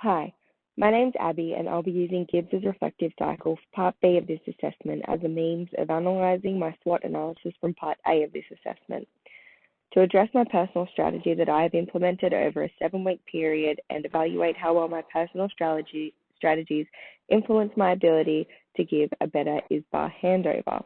Hi, my name's Abby, and I'll be using Gibbs's reflective cycle for Part B of this assessment as a means of analysing my SWOT analysis from Part A of this assessment. To address my personal strategy that I have implemented over a 7-week period and evaluate how well my personal strategies influence my ability to give a better ISBA handover.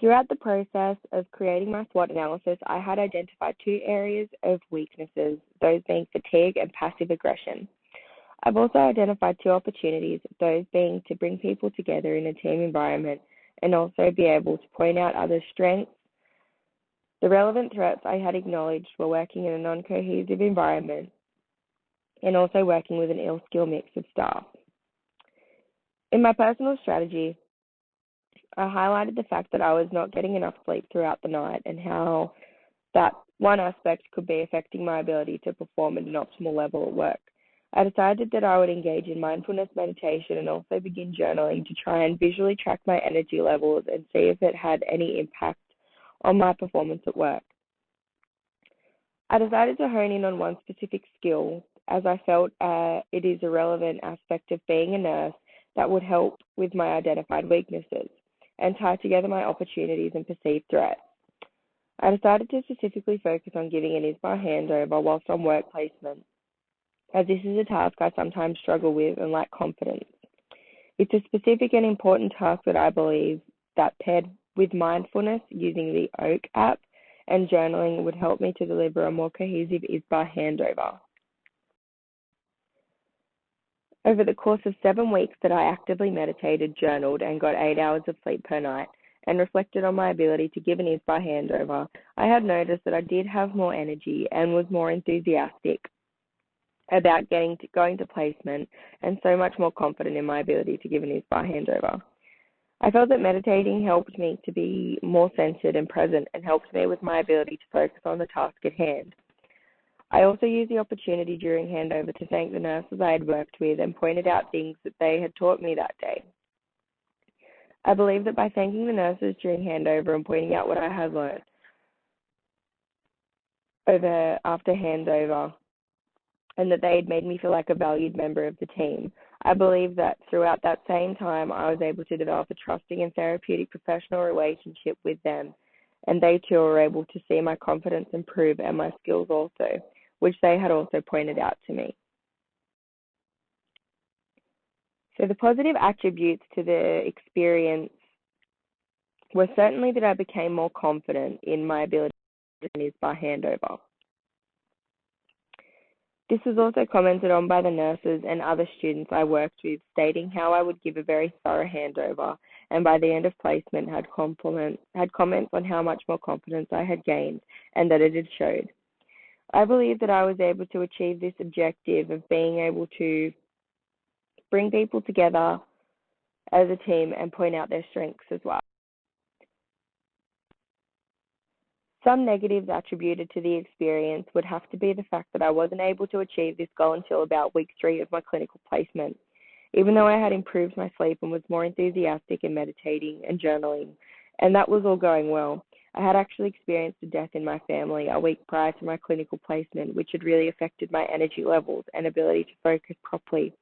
Throughout the process of creating my SWOT analysis, I had identified 2 areas of weaknesses, those being fatigue and passive aggression. I've also identified 2 opportunities, those being to bring people together in a team environment and also be able to point out others' strengths. The relevant threats I had acknowledged were working in a non-cohesive environment and also working with an ill-skill mix of staff. In my personal strategy, I highlighted the fact that I was not getting enough sleep throughout the night and how that one aspect could be affecting my ability to perform at an optimal level at work. I decided that I would engage in mindfulness meditation and also begin journaling to try and visually track my energy levels and see if it had any impact on my performance at work. I decided to hone in on one specific skill as I felt it is a relevant aspect of being a nurse that would help with my identified weaknesses and tie together my opportunities and perceived threats. I decided to specifically focus on giving an ISBA handover whilst on work placement, as this is a task I sometimes struggle with and lack confidence. It's a specific and important task that I believe that paired with mindfulness using the OAK app and journaling would help me to deliver a more cohesive ISBA handover. Over the course of 7 weeks that I actively meditated, journaled, and got 8 hours of sleep per night, and reflected on my ability to give an ISBA handover, I had noticed that I did have more energy and was more enthusiastic about going to placement and so much more confident in my ability to give an ISBA handover. I felt that meditating helped me to be more centered and present and helped me with my ability to focus on the task at hand. I also used the opportunity during handover to thank the nurses I had worked with and pointed out things that they had taught me that day. I believe that by thanking the nurses during handover and pointing out what I had learned after handover, and that they had made me feel like a valued member of the team, I believe that throughout that same time I was able to develop a trusting and therapeutic professional relationship with them, and they too were able to see my confidence improve and my skills also, which they had also pointed out to me. So the positive attributes to the experience were certainly that I became more confident in my ability to do by handover. This was also commented on by the nurses and other students I worked with, stating how I would give a very thorough handover, and by the end of placement had comments on how much more confidence I had gained and that it had showed. I believe that I was able to achieve this objective of being able to bring people together as a team and point out their strengths as well. Some negatives attributed to the experience would have to be the fact that I wasn't able to achieve this goal until about week 3 of my clinical placement. Even though I had improved my sleep and was more enthusiastic in meditating and journaling, and that was all going well, I had actually experienced a death in my family a week prior to my clinical placement, which had really affected my energy levels and ability to focus properly,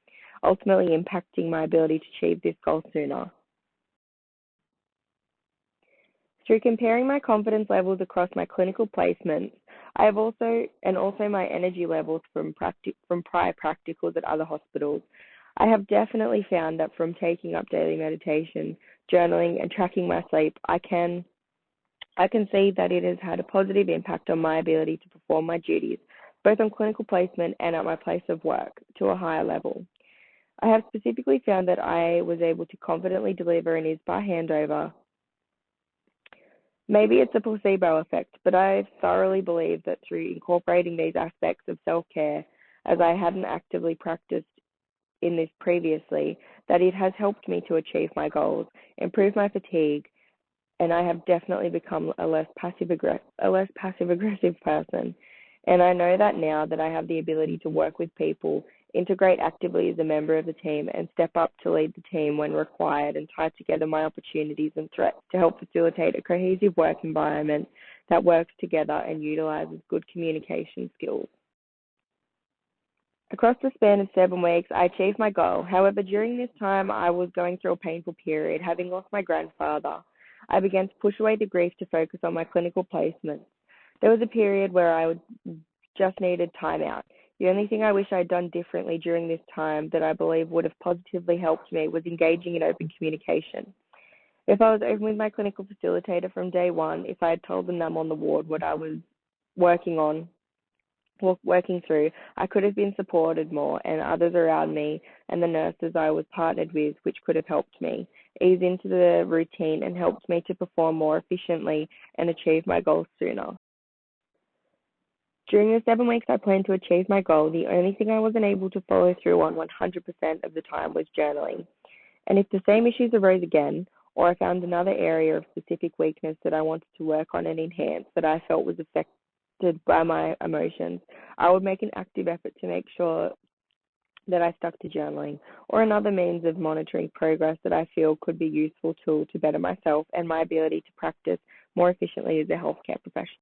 ultimately impacting my ability to achieve this goal sooner. Through comparing my confidence levels across my clinical placements, I have also my energy levels from prior practicals at other hospitals, I have definitely found that from taking up daily meditation, journaling, and tracking my sleep, I can see that it has had a positive impact on my ability to perform my duties, both on clinical placement and at my place of work, to a higher level. I have specifically found that I was able to confidently deliver an ISBA handover. Maybe it's a placebo effect, but I thoroughly believe that through incorporating these aspects of self-care, as I hadn't actively practiced in this previously, that it has helped me to achieve my goals, improve my fatigue, and I have definitely become a less passive-aggressive person. And I know that now that I have the ability to work with people, integrate actively as a member of the team, and step up to lead the team when required, and tie together my opportunities and threats to help facilitate a cohesive work environment that works together and utilizes good communication skills. Across the span of 7 weeks, I achieved my goal. However, during this time, I was going through a painful period, having lost my grandfather. I began to push away the grief to focus on my clinical placements. There was a period where I would just needed time out. The only thing I wish I had done differently during this time that I believe would have positively helped me was engaging in open communication. If I was open with my clinical facilitator from day one, if I had told them I'm on the ward what I was working on, working through, I could have been supported more, and others around me and the nurses I was partnered with, which could have helped me ease into the routine and helped me to perform more efficiently and achieve my goals sooner. During the 7 weeks I planned to achieve my goal, the only thing I wasn't able to follow through on 100% of the time was journaling. And if the same issues arose again, or I found another area of specific weakness that I wanted to work on and enhance that I felt was affected by my emotions, I would make an active effort to make sure that I stuck to journaling or another means of monitoring progress that I feel could be a useful tool to better myself and my ability to practice more efficiently as a healthcare professional.